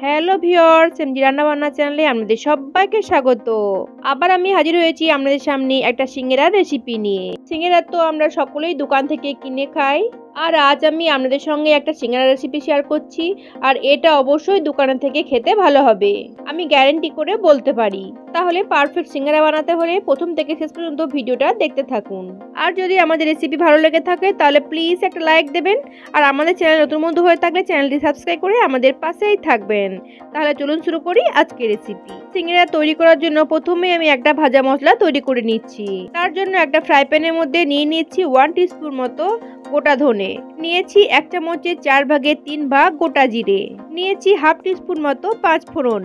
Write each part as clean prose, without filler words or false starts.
Hello viewers, MG রান্নাবান্না চ্যানেলে আপনাদের সবাইকে স্বাগত। আবার আমি হাজির হয়েছি আপনাদের সামনে একটা সিঙ্গারার রেসিপি নিয়ে। সিঙ্গারা তো আমরা সকলেই দোকান থেকে কিনে খাই, আর আজ আমি আপনাদের সঙ্গে একটা সিঙ্গারা রেসিপি শেয়ার করছি। আর এটা অবশ্যই দোকান থেকে খেতে ভালো হবে, আমি গ্যারান্টি করে বলতে পারি। তাহলে পারফেক্ট সিঙ্গারা বানাতে হলে প্রথম থেকে শেষ পর্যন্ত ভিডিওটা দেখতে থাকুন। আর যদি আমাদের রেসিপি ভালো লেগে থাকে তাহলে প্লিজ একটা লাইক দেবেন, আর আমাদের চ্যানেল নতুন বন্ধু হয়ে থাকলে চ্যানেলটি সাবস্ক্রাইব করে আমাদের পাশেই থাকবেন। তাহলে চলুন শুরু করি আজকের রেসিপি। সিঙ্গারা তৈরি করার জন্য প্রথমে আমি একটা ভাজা মশলা তৈরি করে নিচ্ছি। তার জন্য একটা ফ্রাই প্যানের মধ্যে নিয়ে নিচ্ছি 1 টিস্পুন মতো গোটা ধনে, নিয়েছি 1 চামচের 4 ভাগের 3 ভাগ গোটা জিরে, নিয়েছি হাফ টিস্পুন মতো 5 ফোড়ন,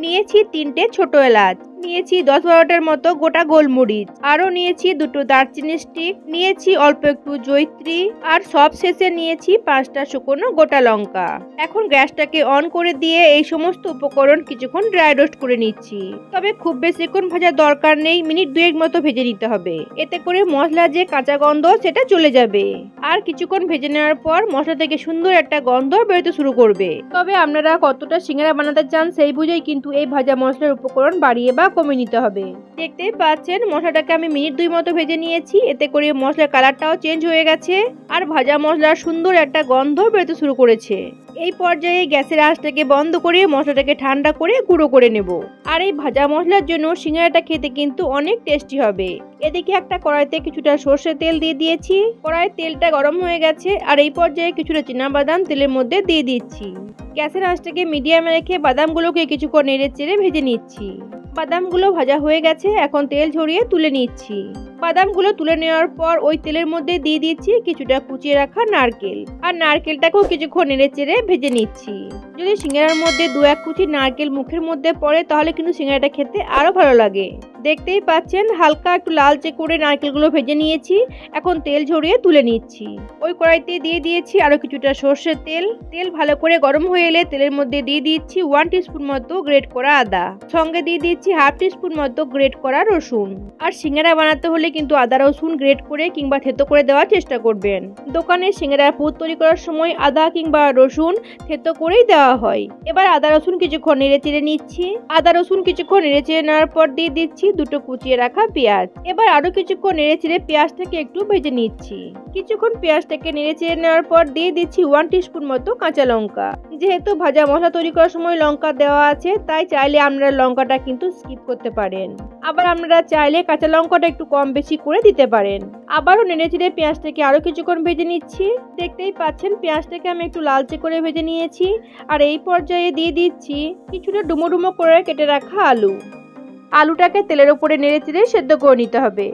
নিয়েছি 3টে ছোট এলাচ, নিয়েছি 10-12টার মতো গোটা গোলমরিচ, আরও নিয়েছি 2টো দারচিনি স্টিক, নিয়েছি অল্প একটু জয়িত্রী, আর সব শেষে নিয়েছি 5টা শুকনো গোটা লঙ্কা। এখন গ্যাসটাকে অন করে দিয়ে এই সমস্ত উপকরণ কিছুক্ষণ ড্রাই রোস্ট করে নিচ্ছি। তবে খুব বেশিক্ষণ ভাজার দরকার নেই, মিনিট 2 মতো ভেজে নিতে হবে। এতে করে মশলার যে কাঁচা গন্ধ সেটা চলে যাবে। আর কিছুক্ষণ ভেজে নেওয়ার পর মশলা থেকে সুন্দর একটা গন্ধ বেরোতে শুরু করবে। তবে আপনারা কতটা সিঙ্গারা বানাতে চান সেই বুঝেই কিন্তু এই ভাজা মশলার উপকরণ বাড়িয়ে বা কমে নিতে হবে। দেখতেই পাচ্ছেন মশলাটাকে আমি মিনিট 2 মতো ভেজে নিয়েছি। এতে করে মশলার কালারটাও চেঞ্জ হয়ে গেছে, আর ভাজা মশলার সুন্দর একটা গন্ধ বেরোতে শুরু করেছে। এই পর্যায়ে গ্যাসের আঁচটাকে বন্ধ করে মশলাটাকে ঠান্ডা করে গুঁড়ো করে নেব। আর এই ভাজা মশলার জন্য সিঙ্গারাটা খেতে কিন্তু অনেক টেস্টি হবে। এদিকে একটা কড়াইতে কিছুটা সর্ষের তেল দিয়ে দিয়েছি। কড়াইয়ের তেলটা গরম হয়ে গেছে, আর এই পর্যায়ে কিছুটা চীনাবাদাম তেলের মধ্যে দিয়ে দিচ্ছি। গ্যাসের আঁচটাকে মিডিয়ামে রেখে বাদামগুলোকে কিছুক্ষণ নেড়ে চেড়ে ভেজে নিচ্ছি। বাদামগুলো ভাজা হয়ে গেছে, এখন তেল ঝরিয়ে তুলে নিচ্ছি। বাদামগুলো তুলে নেওয়ার পর ওই তেলের মধ্যে দিয়ে দিচ্ছি কিছুটা কুচিয়ে রাখা নারকেল, আর নারকেলটাকেও কিছুক্ষণ নেড়ে চেড়ে ভেজে নিচ্ছি। যদি সিঙ্গারার মধ্যে 2-1 কুচি নারকেল মুখের মধ্যে পড়ে তাহলে কিন্তু সিঙ্গারাটা খেতে আরো ভালো লাগে। দেখতেই পাচ্ছেন হালকা একটু লালচে করে নারকেলগুলো ভেজে নিয়েছি। এখন তেল ঝরিয়ে তুলে নিচ্ছি। ওই কড়াইতে দিয়ে দিয়েছি আরো কিছুটা সর্ষের তেল। তেল ভালো করে গরম হয়ে এলে তেলের মধ্যে দিয়ে দিচ্ছি 1 টিস্পুন মতো গ্রেট করা আদা, সঙ্গে দিয়ে দিচ্ছি হাফ টিস্পুন মতো গ্রেট করা রসুন। আর সিঙ্গারা বানাতে হলে কিন্তু আদা রসুন গ্রেট করে কিংবা থেতো করে দেওয়ার চেষ্টা করবেন। দোকানে সিঙ্গারার পুর তৈরি করার সময় আদা কিংবা রসুন থেতো করেই দেওয়া হয়। এবার আদা রসুন কিছুক্ষণ নেড়ে চেড়ে নিচ্ছি। আদা রসুন কিছুক্ষণ নেড়ে চেড়ে নেওয়ার পর দিয়ে দিচ্ছি 2টো কুচিয়ে রাখা পেঁয়াজ। এবার আরো কিছুক্ষণ নেড়ে চেড়ে পেঁয়াজটাকে একটু ভেজে নিচ্ছি। কিছুক্ষণ পেঁয়াজটাকে নেড়ে চেড়ে নেওয়ার পর দিয়ে দিচ্ছি 1 টিস্পুন মতো কাঁচা লঙ্কা। যেহেতু ভাজা মশলা তৈরি করার সময় লঙ্কা দেওয়া আছে, তাই চাইলে আপনারা লঙ্কাটা কিন্তু স্কিপ করতে পারেন। আবার আপনারা চাইলে কাঁচা লঙ্কাটা একটু কম বেশি করে দিতে পারেন। আবারও নেড়ে চেড়ে পেঁয়াজটাকে আরো কিছুক্ষণ ভেজে নিচ্ছি। দেখতেই পাচ্ছেন পেঁয়াজটাকে আমি একটু লালচে করে ভেজে নিয়েছি। আর এই পর্যায়ে দিয়ে দিচ্ছি কিছুটা ডুমো ডুমো করে কেটে রাখা আলু। আলুটাকে তেলের উপরে নেড়ে চেড়ে সেদ্ধ করে নিতে হবে।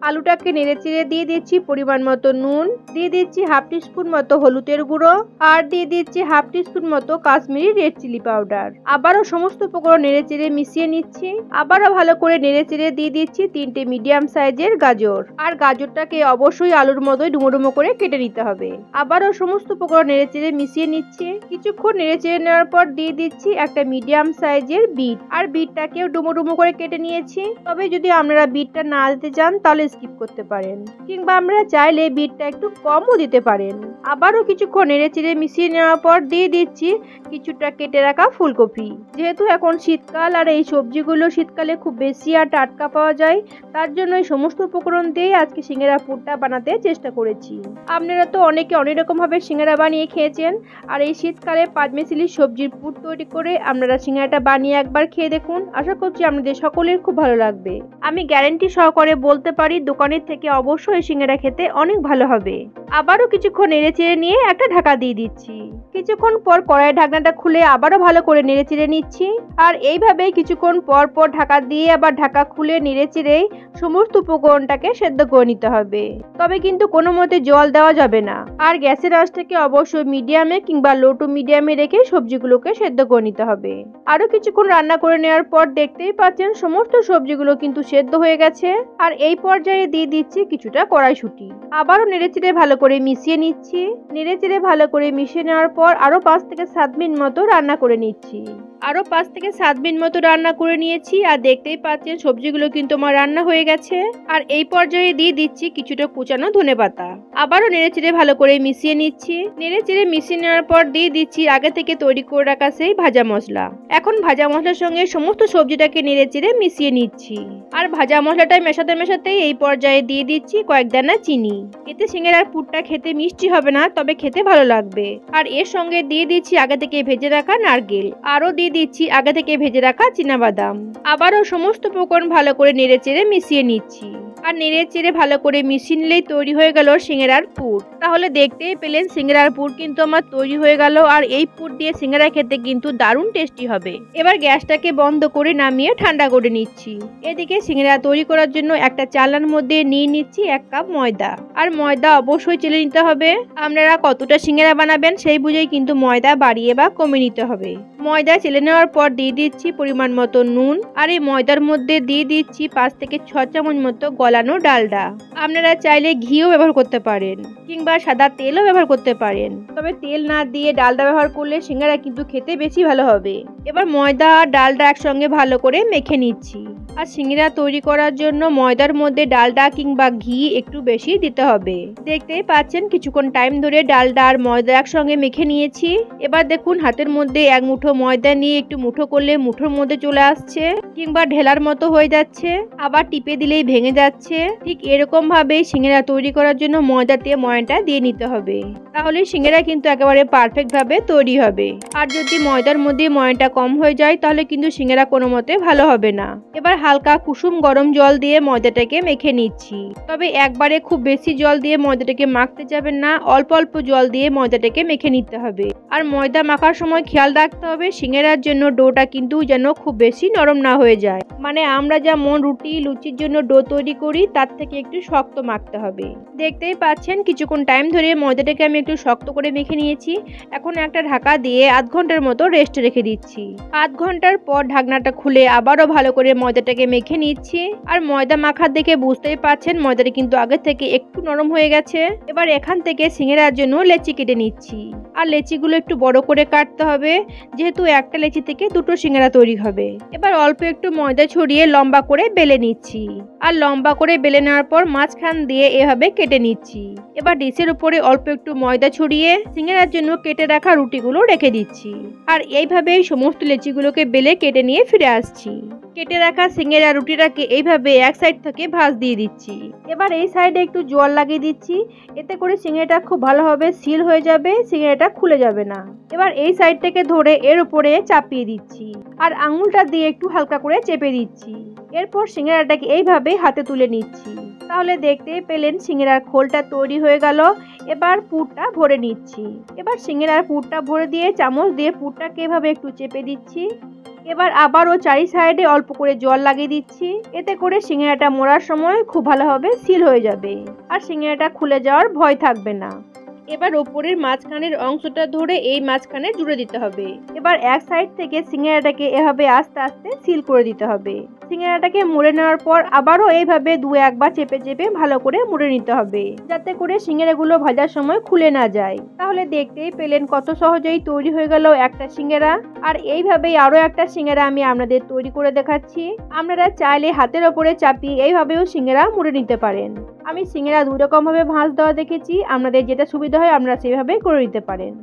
আলুটাকে নেড়ে চেড়ে দিয়ে দিচ্ছি পরিমাণ মতো নুন, দিয়ে দিচ্ছি হাফ টিস্পুন মতো হলুদের গুঁড়ো, আর দিয়ে দিচ্ছি হাফ টিস্পুন মতো কাশ্মীরি রেড চিলি পাউডার। আবারও সমস্ত উপকরণ নেড়ে চেড়ে মিশিয়ে নিচ্ছি। আবারও ভালো করে নেড়ে চেড়ে দিয়ে দিচ্ছি 3টে মিডিয়াম সাইজের গাজর। আর গাজরটাকে অবশ্যই আলুর মতোই ডুমো ডুমো করে কেটে নিতে হবে। আবারও সমস্ত উপকরণ নেড়ে চেড়ে মিশিয়ে নিচ্ছি। কিছুক্ষণ নেড়ে চেড়ে নেওয়ার পর দিয়ে দিচ্ছি একটা মিডিয়াম সাইজের বিট, আর বিটটাকেও ডুমো ডুমো করে কেটে নিয়েছি। তবে যদি আপনারা বিটটা না দিতে চান তাহলে স্কিপ করতে পারেন, কিংবা আমরা চাইলে বিটটা একটু কমও দিতে পারেন। আবারও কিছুক্ষণ নেড়ে চেড়ে মিশিয়ে নেওয়ার পর দিয়ে দিচ্ছি কিছুটা কেটে রাখা ফুলকপি। যেহেতু এখন শীতকাল আর এই সবজিগুলো শীতকালে খুব বেশি আর টাটকা পাওয়া যায়, তার জন্য এই সমস্ত উপকরণ দিয়ে আজকে সিঙ্গারা পুরটা বানাতে চেষ্টা করেছি। আপনারা তো অনেকে অনেক রকম ভাবে সিঙ্গারা বানিয়ে খেয়েছেন, আর এই শীতকালে পাঁচমিশালি সবজির পুর তৈরি করে আপনারা সিঙ্গারাটা বানিয়ে একবার খেয়ে দেখুন। আশা করছি আপনাদের সকলের খুব ভালো লাগবে। আমি গ্যারান্টি সহকারে বলতে পারি দোকানের থেকে অবশ্যই সিঙ্গারা খেতে অনেক ভালো হবে। আবারও কিছুক্ষণ নেড়ে চেড়ে নিয়ে একটা ঢাকা দিয়ে দিচ্ছি। কিছুক্ষণ পর কড়াইয়ের ঢাকনাটা খুলে আবারও ভালো করে নেড়ে চেড়ে নিচ্ছি। আর এইভাবেই কিছুক্ষণ পর পর ঢাকা দিয়ে আবার ঢাকা খুলে নেড়ে চেড়ে সমস্ত উপকরণটাকে সেদ্ধ করে নিতে হবে। তবে কিন্তু কোনো মতে জল দেওয়া যাবে না। আর গ্যাসের আঁচটাকে অবশ্যই মিডিয়ামে কিংবা লো টু মিডিয়ামে রেখে সবজিগুলোকে সেদ্ধ করে নিতে হবে। আরো কিছুক্ষণ রান্না করে নেওয়ার পর দেখতেই পাচ্ছেন সমস্ত সবজিগুলো কিন্তু সেদ্ধ হয়ে গেছে। আর এই পর্যায়ে পর্যায়ে দিয়ে দিচ্ছি কিছুটা কড়াইশুঁটি। আবারও নেড়েচেড়ে ভালো করে মিশিয়ে নিচ্ছি। নেড়েচেড়ে ভালো করে মিশিয়ে নেওয়ার পর আরো 5 থেকে 7 মিনিট মতো রান্না করে নিচ্ছি। আরো 5 থেকে 7 মিনিট মতো রান্না করে নিয়েছি আর দেখতেই পাচ্ছেন সবজিগুলো কিন্তু আমার রান্না হয়ে গেছে। আর এই পর্যায়ে দিয়ে দিচ্ছি কিছুটা কুচানো ধনেপাতা। আবারও নেড়েচেড়ে ভালো করে মিশিয়ে নিচ্ছি। নেড়েচেড়ে মিশিয়ে নেওয়ার পর দিয়ে দিচ্ছি আগে থেকে তৈরি করে রাখা সেই ভাজা মশলা। এখন ভাজা মশলার সঙ্গে সমস্ত সবজিটাকে নেড়েচেড়ে মিশিয়ে নিচ্ছি। আর ভাজা মশলাটা মেশাতে মেশাতেই এই পর্যায়ে দিয়ে দিচ্ছি কয়েক দানা চিনি। এতে সিঙ্গারার পুরটা খেতে মিষ্টি হবে না, তবে খেতে ভালো লাগবে। আর এর সঙ্গে দিয়ে দিচ্ছি আগে থেকে ভেজে রাখা নারকেল। আরও দিয়ে দিচ্ছি আগে থেকে ভেজে রাখা চীনাবাদাম। আবারও সমস্ত উপকরণ ভালো করে নেড়েচেড়ে মিশিয়ে নিচ্ছি। আর নেড়েচেড়ে ভালো করে মিশিয়ে নিলেই তৈরি হয়ে গেল সিঙ্গারার পুর। তাহলে দেখতেই পেলেন সিঙ্গারার পুর কিন্তু আমার তৈরি হয়ে গেল। আর এই পুর দিয়ে সিঙ্গারা খেতে কিন্তু দারুণ টেস্টি হবে। এবার গ্যাসটাকে বন্ধ করে নামিয়ে ঠান্ডা করে নিচ্ছি। এদিকে সিঙ্গারা তৈরি করার জন্য একটা চালনার মধ্যে নিয়ে নিচ্ছি 1 কাপ ময়দা। আর ময়দা অবশ্যই চেলে নিতে হবে। আপনারা কতটা সিঙ্গারা বানাবেন সেই বুঝেই কিন্তু ময়দা বাড়িয়ে বা কমিয়ে নিতে হবে। ময়দা চেলে নেওয়ার পর দিয়ে দিচ্ছি পরিমাণ মতো নুন। আর এই ময়দার মধ্যে দিয়ে দিচ্ছি 5 থেকে 6 চামচ মতো গলানো ডালডা। আপনারা চাইলে ঘিও ব্যবহার করতে পারেন কিংবা সাদা তেলও ব্যবহার করতে পারেন, তবে তেল না দিয়ে ডালডা ব্যবহার করলে সিঙ্গারা কিন্তু খেতে বেশি ভালো হবে। এবার ময়দা আর ডালডা একসঙ্গে ভালো করে মেখে নিচ্ছি। আর সিঙ্গারা তৈরি করার জন্য ময়দার মধ্যে ডালডা কিংবা ঘি একটু বেশি দিতে হবে। দেখতেই পাচ্ছেন কিছুক্ষণ টাইম ধরে ডালডা আর ময়দা একসঙ্গে মেখে নিয়েছি। এবার দেখুন হাতের মধ্যে 1 মুঠো ময়দা নিয়ে একটু মুঠো করলে মুঠোর মধ্যে চলে আসছে কিংবা ঢেলার মতো হয়ে যাচ্ছে, আবার টিপে দিলেই ভেঙে যাচ্ছে। ঠিক এরকম ভাবে সিঙ্গারা তৈরি করার জন্য ময়দাতে ময়নটা দিয়ে নিতে হবে, তাহলে সিঙ্গারা কিন্তু একেবারে পারফেক্ট ভাবে তৈরি হবে। আর যদি ময়দার মধ্যে ময়নটা কম হয়ে যায় তাহলে কিন্তু সিঙ্গারা কোনো মতে ভালো হবে না। এবার হালকা কুসুম গরম জল দিয়ে ময়দাটাকে মেখে নিচ্ছি, তবে একবারে খুব বেশি জল দিয়ে ময়দাটাকে মাখতে যাবেন না, অল্প অল্প জল দিয়ে ময়দাটাকে মেখে নিতে হবে। আর ময়দা মাখার সময় খেয়াল রাখতে হবে সিঙ্গারার জন্য ডোটা কিন্তু যেন খুব বেশি নরম না হয়ে যায়। মানে আমরা যেমন রুটি লুচির জন্য ডো তৈরি করি তার থেকে একটু শক্ত মাখতে হবে। দেখতেই পাচ্ছেন কিছুক্ষণ টাইম ধরে ময়দাটাকে আমি একটু শক্ত করে মেখে নিয়েছি। এখন একটা ঢাকা দিয়ে আধ ঘন্টার মতো রেস্টে রেখে দিচ্ছি। আধ ঘন্টার পর ঢাকনাটা খুলে আবারও ভালো করে ময়দাটাকে মেখে নিচ্ছি। আর ময়দা মাখার দেখে বুঝতেই পাচ্ছেন ময়দাটা কিন্তু আগে থেকে একটু নরম হয়ে গেছে। এবার এখান থেকে সিঙ্গারার জন্য লেচি কেটে নিচ্ছি। আর লেচিগুলো একটু বড় করে কাটতে হবে, যেহেতু একটা লেচি থেকে দুটো সিঙ্গারা তৈরি হবে। এবার অল্প একটু ময়দা ছড়িয়ে লম্বা করে বেলে নিচ্ছি। আর লম্বা করে বেলে নেওয়ার পর মাঝখান দিয়ে এভাবে কেটে নিচ্ছি। এবার ডিশের উপরে অল্প একটু ময়দা ছড়িয়ে সিঙ্গারার জন্য কেটে রাখা রুটিগুলো রেখে দিচ্ছি। আর এইভাবেই সমস্ত লেচিগুলোকে বেলে কেটে নিয়ে ফিরে আসছি। কেটে রাখা সিঙ্গারা রুটিটাকে এইভাবে এক সাইড থেকে ভাঁজ দিয়ে দিচ্ছি। এবার এই সাইডে একটু জল লাগিয়ে দিচ্ছি, এতে করে সিঙ্গারাটা খুব ভালোভাবে সিল হয়ে যাবে, সিঙ্গারাটা খুলে যাবে না। এবার এই সাইড থেকে ধরে এর উপরে চাপিয়ে দিচ্ছি আর আঙুলটা দিয়ে একটু হালকা করে চেপে দিচ্ছি। এরপর সিঙ্গারাটাকে এইভাবে হাতে তুলে নিচ্ছি। তাহলে দেখতেই পেলেন সিঙ্গারার খোলটা তৈরি হয়ে গেল। এবার পুরটা ভরে নিচ্ছি। এবার সিঙ্গারার পুরটা ভরে দিয়ে চামচ দিয়ে পুরটাকে এভাবে একটু চেপে দিচ্ছি। এবার আবারও চারি সাইডে অল্প করে জল লাগিয়ে দিচ্ছি, এতে করে সিঙ্গারাটা মোড়ার সময় খুব ভালোভাবে সিল হয়ে যাবে আর সিঙ্গারাটা খুলে যাওয়ার ভয় থাকবে না। এবার ওপরের মাঝখানের অংশটা ধরে এই মাঝখানে জুড়ে দিতে হবে। এবার এক সাইড থেকে সিঙ্গারাটাকে এভাবে আস্তে আস্তে সিল করে দিতে হবে। সিঙ্গারাটাকে মুড়ে নেওয়ার পর আবারও এইভাবে 2-1 বার চেপে চেপে ভালো করে মুড়ে নিতে হবে, যাতে করে সিঙ্গারাগুলো ভাজার সময় খুলে না যায়। তাহলে দেখতেই পেলেন কত সহজেই তৈরি হয়ে গেল একটা সিঙ্গারা। আর এইভাবেই আরো একটা সিঙ্গারা আমি আপনাদের তৈরি করে দেখাচ্ছি। আপনারা চাইলে হাতের ওপরে চাপিয়ে এইভাবেও সিঙ্গারা মুড়ে নিতে পারেন। আমি সিঙ্গারা 2 রকম ভাবে ভাঁজ দেওয়া দেখেছি, আপনাদের যেটা সুবিধা হয় আপনারা সেভাবেই করে নিতে পারেন।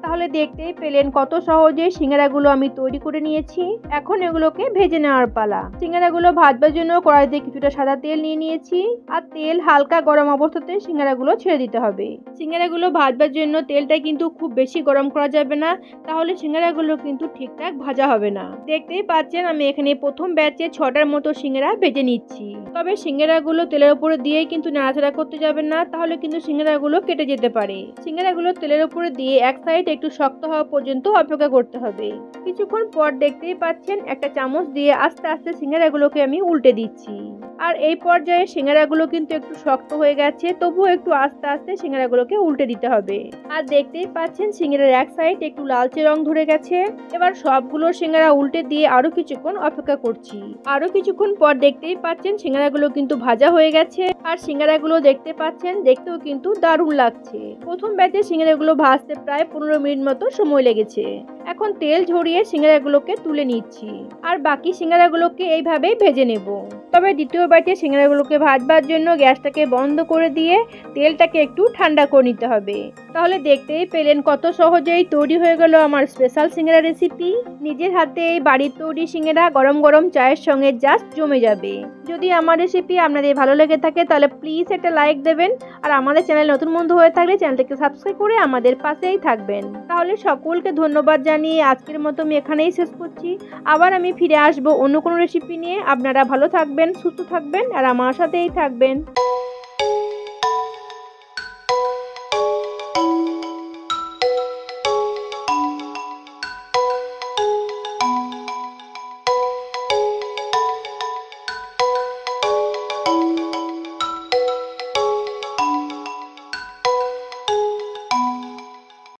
তাহলে দেখতেই পেলেন কত সহজে সিঙ্গারাগুলো আমি তৈরি করে নিয়েছি। এখন এগুলোকে ভেজে নেওয়ার পালা। সিঙ্গারাগুলো ভাজবার জন্য কড়াইতে কিছুটা সাদা তেল নিয়ে নিয়েছি আর তেল হালকা গরম অবস্থাতে সিঙ্গারাগুলো ছেড়ে দিতে হবে। সিঙ্গারাগুলো ভাজবার জন্য তেলটা কিন্তু খুব বেশি গরম করা যাবে না, তাহলে সিঙ্গারাগুলো কিন্তু ঠিকঠাক ভাজা হবে না। দেখতেই পাচ্ছেন আমি এখানে প্রথম ব্যাচে 6টার মতো সিঙ্গারা ভেজে নিচ্ছি। তবে সিঙ্গারাগুলো তেলের উপরে দিয়েই কিন্তু নাড়াচাড়া করতে যাবেন না, তাহলে কিন্তু সিঙ্গারাগুলো কেটে যেতে পারে। সিঙ্গারাগুলো তেলের উপরে দিয়ে এক সাইড একটু শক্ত হওয়া পর্যন্ত অপেক্ষা করতে হবে। কিছুক্ষণ পর দেখতেই পাচ্ছেন একটা চামচ দিয়ে আস্তে আস্তে সিঙ্গারাগুলোকে আমি উল্টে দিচ্ছি। আর এই পর্যায়ে সিঙ্গারাগুলো কিন্তু একটু শক্ত হয়ে গেছে, তবুও একটু আস্তে আস্তে সিঙ্গারাগুলোকে উল্টে দিতে হবে। আর দেখতেই পাচ্ছেন সিঙ্গারার এক সাইড একটু লালচে রং ধরে গেছে। এবার সবগুলো সিঙ্গারা উল্টে দিয়ে আরো কিছুক্ষণ অপেক্ষা করছি। আরো কিছুক্ষণ পর দেখতেই পাচ্ছেন সিঙ্গারাগুলো কিন্তু ভাজা হয়ে গেছে। আর সিঙ্গারাগুলো দেখতে পাচ্ছেন দেখতেও কিন্তু দারুণ লাগছে। প্রথম ব্যাচে সিঙ্গারাগুলো ভাজতে প্রায় 15 মিনিট মতো সময় লেগেছে। এখন তেল ঝরিয়ে সিঙ্গারাগুলোকে তুলে নিচ্ছি আর বাকি সিঙ্গারাগুলোকে এইভাবেই ভেজে নেব। তবে দ্বিতীয় ব্যাচে সিঙ্গারাগুলোকে ভাজবার জন্য গ্যাসটাকে বন্ধ করে দিয়ে তেলটাকে একটু ঠান্ডা করে নিতে হবে। তাহলে দেখতেই পেলেন কত সহজেই তৈরি হয়ে গেল আমার স্পেশাল সিঙ্গারা রেসিপি। নিজের হাতে এই বাড়ির তৈরি সিঙ্গারা গরম গরম চায়ের সঙ্গে জাস্ট জমে যাবে। যদি আমার রেসিপি আপনাদের ভালো লেগে থাকে তাহলে প্লিজ একটা লাইক দেবেন, আর আমাদের চ্যানেল নতুন বন্ধু হয়ে থাকলে চ্যানেলটাকে সাবস্ক্রাইব করে আমাদের পাশেই থাকবেন। তাহলে সকলকে ধন্যবাদ জানিয়ে আজকের মতো আমি এখানেই শেষ করছি। আবার আমি ফিরে আসবো অন্য কোনো রেসিপি নিয়ে। আপনারা ভালো থাকবেন, সুস্থ থাকবেন আর আমার সাথেই থাকবেন।